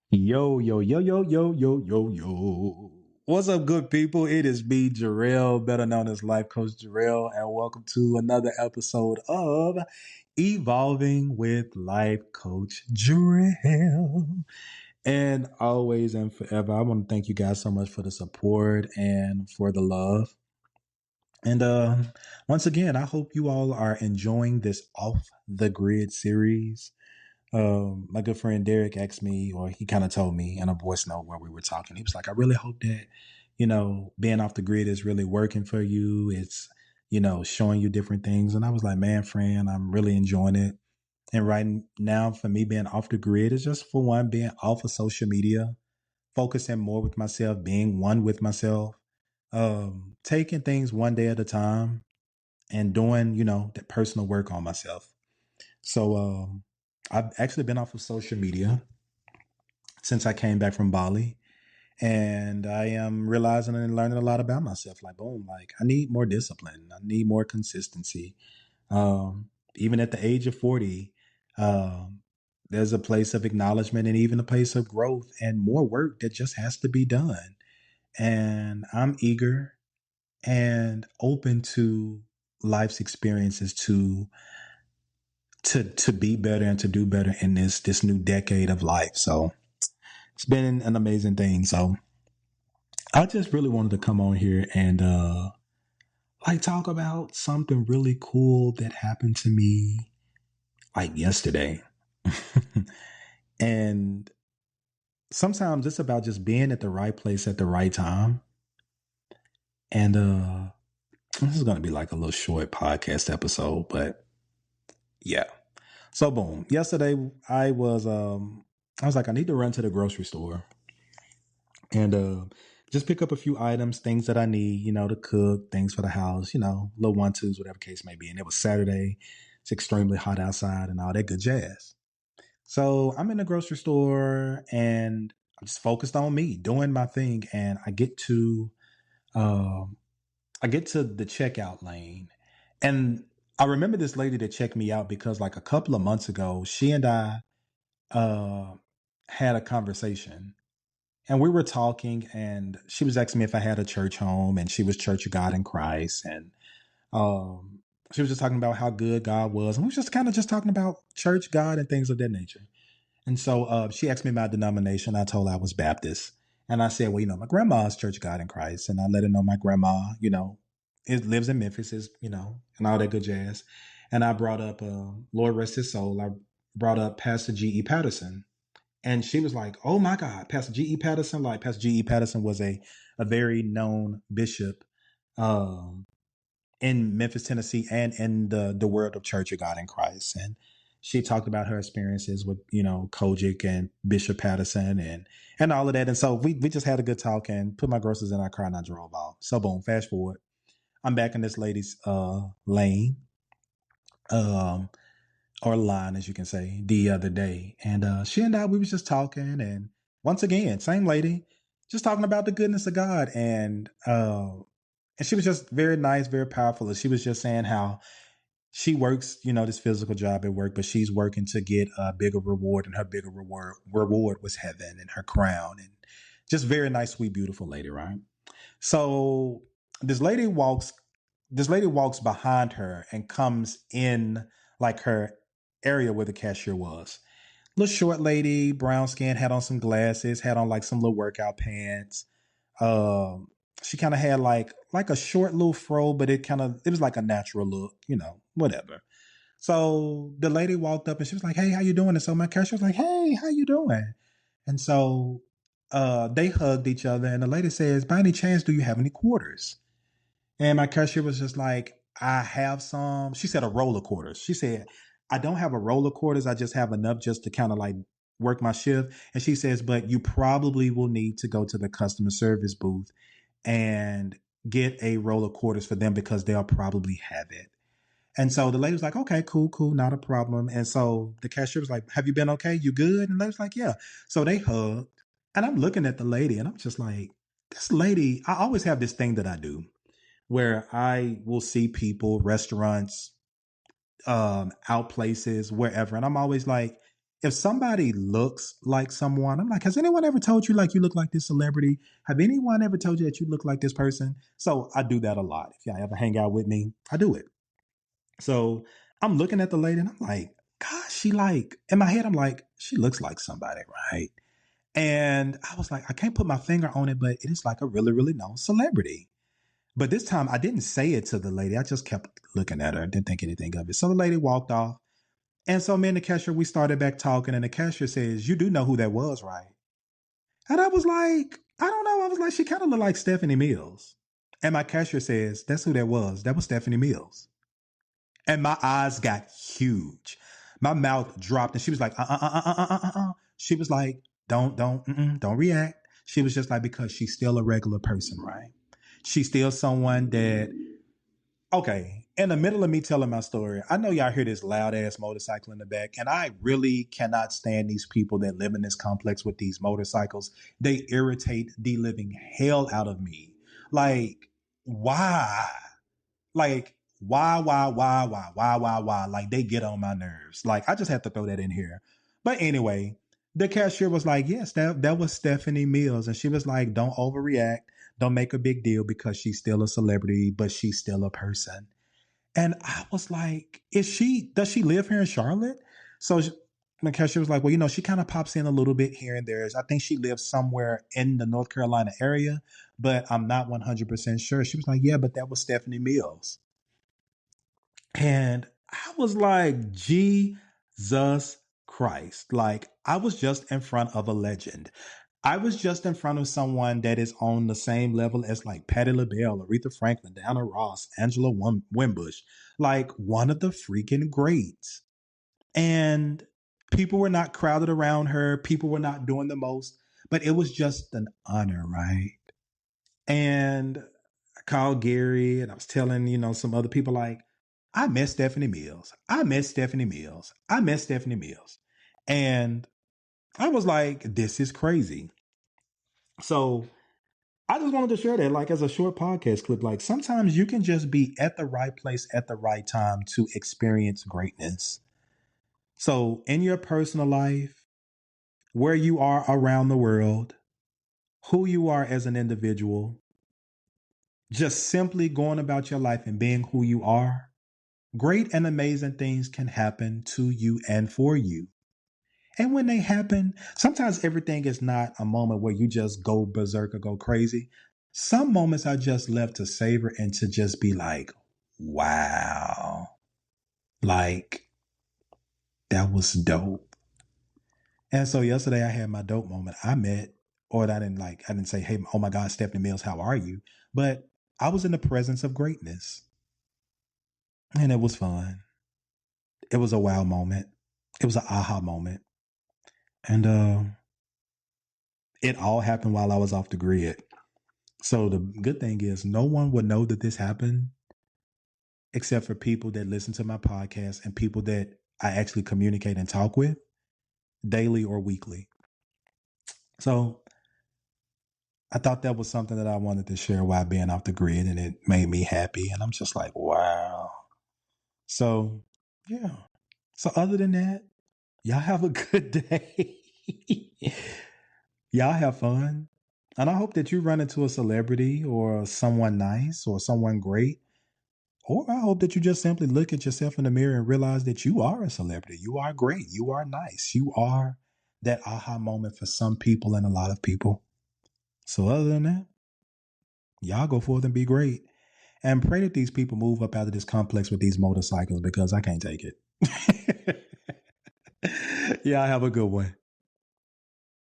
Yo, yo, yo, yo, yo, yo, yo, yo. What's up, good people? It is me, Jarrell, better known as Life Coach Jarrell, and welcome to another episode of Evolving with Life Coach Jarrell. And always and forever, I want to thank you guys so much for the support and for the love. And once again, I hope you all are enjoying this off the grid series. My good friend Derek asked me, or he kind of told me in a voice note where we were talking. He was like, I really hope that, being off the grid is really working for you. It's, showing you different things. And I was like, man, friend, I'm really enjoying it. And right now, for me, being off the grid is just for one, being off of social media, focusing more with myself, being one with myself, taking things one day at a time and doing, that personal work on myself. So, I've actually been off of social media since I came back from Bali. And I am realizing and learning a lot about myself. Like, boom, like I need more discipline. I need more consistency. Even at the age of 40, um, there's a place of acknowledgement and even a place of growth and more work that just has to be done. And I'm eager and open to life's experiences to be better and to do better in this new decade of life. So it's been an amazing thing. So I just really wanted to come on here and like talk about something really cool that happened to me like yesterday. And sometimes it's about just being at the right place at the right time. And this is gonna be like a little short podcast episode, but yeah. So boom. Yesterday I was like, I need to run to the grocery store and just pick up a few items, things that I need, to cook, things for the house, little one twos, whatever case may be. And it was Saturday. It's extremely hot outside and all that good jazz. So I'm in the grocery store and I'm just focused on me doing my thing. And um, I get to the checkout lane, and I remember this lady that checked me out because like a couple of months ago, she and I uh, had a conversation and we were talking, and she was asking me if I had a church home, and she was Church of God in Christ, and um, she was just talking about how good God was, and we was just kind of just talking about church, God, and things of that nature. And so she asked me my denomination. I told her I was Baptist, and I said, well, my grandma's Church of God in Christ, and I let her know my grandma, it lives in Memphis, is and all that good jazz. And I brought up, Lord rest his soul. I brought up Pastor G. E. Patterson, and she was like, "Oh my God, Pastor G.E. Patterson!" Like Pastor G.E. Patterson was a very known bishop um, in Memphis, Tennessee, and in the world of Church of God in Christ. And she talked about her experiences with Kojic and Bishop Patterson and all of that. And so we just had a good talk and put my groceries in our car and I drove off. So boom, fast forward, I'm back in this lady's lane. Um, or line, as you can say, the other day. And she and I, we was just talking, and once again, same lady, just talking about the goodness of God, and she was just very nice, very powerful. And she was just saying how she works, this physical job at work, but she's working to get a bigger reward, and her bigger reward was heaven and her crown, and just very nice, sweet, beautiful lady, right? So this lady walks this lady walks behind her and comes in like her area where the cashier was. Little short lady, brown skin, had on some glasses, had on like some little workout pants. Um, she kind of had like a short little fro, but it was like a natural look, whatever. So the lady walked up and she was like, "Hey, how you doing?" And so my cashier was like, "Hey, how you doing?" And so they hugged each other, and the lady says, "By any chance, do you have any quarters?" And my cashier was just like, "I have some." She said a roll of quarters. She said, "I don't have a roll of quarters. I just have enough just to kind of like work my shift." And she says, "But you probably will need to go to the customer service booth and get a roll of quarters for them because they'll probably have it." And so the lady was like, "Okay, cool, cool, not a problem." And so the cashier was like, "Have you been okay? You good?" And the lady was like, "Yeah." So they hugged. And I'm looking at the lady and I'm just like, this lady, I always have this thing that I do where I will see people, restaurants, out places, wherever, and I'm always like, if somebody looks like someone, I'm like, has anyone ever told you like you look like this celebrity? Have anyone ever told you that you look like this person? So I do that a lot. If y'all ever hang out with me, I do it. So I'm looking at the lady and I'm like, gosh, she like, in my head, I'm like, she looks like somebody, right? And I was like, I can't put my finger on it, but it is like a really, really known celebrity. But this time I didn't say it to the lady. I just kept looking at her. Didn't think anything of it. So the lady walked off. And so me and the cashier, we started back talking. And the cashier says, you do know who that was, right? And I was like, I don't know. I was like, she kind of looked like Stephanie Mills. And my cashier says, that's who that was. That was Stephanie Mills. And my eyes got huge. My mouth dropped. And she was like, She was like, don't react. She was just like, because she's still a regular person, right? She's still someone that, okay, in the middle of me telling my story, I know y'all hear this loud ass motorcycle in the back, and I really cannot stand these people that live in this complex with these motorcycles. They irritate the living hell out of me. Like, why? Like, why? Like, they get on my nerves. Like, I just have to throw that in here. But anyway, the cashier was like, yes, that was Stephanie Mills. And she was like, don't overreact. Don't make a big deal because she's still a celebrity, but she's still a person. And I was like, does she live here in Charlotte? So the cashier was like, well, she kind of pops in a little bit here and there. I think she lives somewhere in the North Carolina area, but I'm not 100% sure. She was like, yeah, but that was Stephanie Mills. And I was like, Jesus Christ. Like, I was just in front of a legend. I was just in front of someone that is on the same level as like Patti LaBelle, Aretha Franklin, Diana Ross, Angela Wimbush, like one of the freaking greats. And people were not crowded around her. People were not doing the most, but it was just an honor, right? And I called Gary and I was telling, some other people like, I met Stephanie Mills. I met Stephanie Mills. I met Stephanie Mills. And I was like, this is crazy. So I just wanted to share that, like, as a short podcast clip. Like, sometimes you can just be at the right place at the right time to experience greatness. So, in your personal life, where you are around the world, who you are as an individual, just simply going about your life and being who you are, great and amazing things can happen to you and for you. And when they happen, sometimes everything is not a moment where you just go berserk or go crazy. Some moments are just left to savor and to just be like, wow, like that was dope. And so yesterday I had my dope moment. I didn't say, hey, oh my God, Stephanie Mills, how are you? But I was in the presence of greatness and it was fun. It was a wow moment. It was an aha moment. And it all happened while I was off the grid. So the good thing is no one would know that this happened except for people that listen to my podcast and people that I actually communicate and talk with daily or weekly. So I thought that was something that I wanted to share while being off the grid, and it made me happy. And I'm just like, wow. So, yeah. So other than that, y'all have a good day. Y'all have fun. And I hope that you run into a celebrity or someone nice or someone great. Or I hope that you just simply look at yourself in the mirror and realize that you are a celebrity. You are great. You are nice. You are that aha moment for some people and a lot of people. So other than that, y'all go forth and be great. And pray that these people move up out of this complex with these motorcycles because I can't take it. Yeah, have a good one.